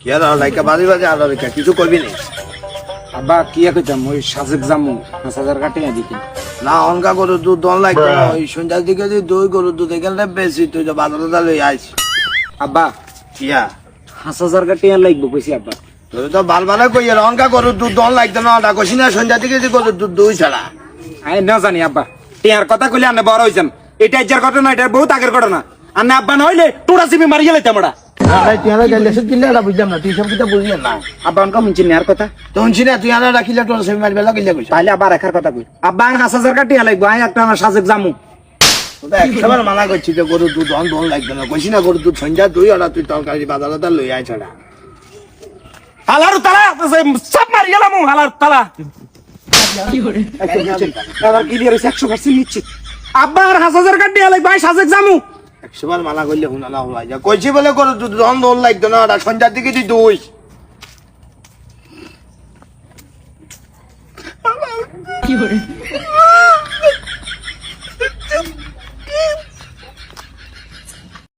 কি আর লাইকা বাজি বাজে আর লাইকা কিছু করবি না আব্বা কি কইতাম ওই সাজেক জামু 5000 কাটে দিকি না অনকা গরুর দুধ দন লাগবে না ওই সন্ধ্যার দিকে যদি দই গরুর দুধ এখানে বেশি তুই তো বাজারে লই আইস আব্বা কিয়া 5000 কাটে লাগবে কইছি আব্বা তুই তো ভাল ভালো কই এর অনকা গরুর দুধ দন লাগতো না ওটা কইছি না সন্ধ্যার দিকে যদি গরুর দুধ দই ছাড়া আই না জানি আব্বা টিয়ার কথা কইলে আনে বড় হইছেন এটা ইজ্জার ঘটনা এটা বহুত আগের ঘটনা আনে আব্বা না হইলে তোরা সিবি মারি গেলাইতাম ওটা তুই আর গাইলে সে কিনলে এটা বুঝলাম না তুই সব কিছু বুঝলি না আব্বা অনকা মুঞ্চি নেয়ার কথা তো শুনছি না তুই আর রাখিলে তোর সে মারবে লাগিলে কইছ তাইলে আবার রাখার কথা কই আব্বা 5000 কাটে লাগবে আই একটা আমার সাজেক জামু ওটা একবার মানা করছি যে গরুর দুধ দন দন লাগবে না কইছি না গরুর দুধ সন্ধ্যা দই ওটা তুই তরকারি বাজারে লই আই ছাড়া হালার তালা সব মারি গেলাম হালার তালা এবার ক্লিয়ার হইছে 100% নিশ্চিত আব্বা আর 5000 কাটে লাগবে আই সাজেক জামু 100 বার মানা করলে হুনা না হওয়া যায় কইছি বলে গরুর দুধ দন দন লাগতো না ওটা সন্ধ্যার দিকে তুই দই কি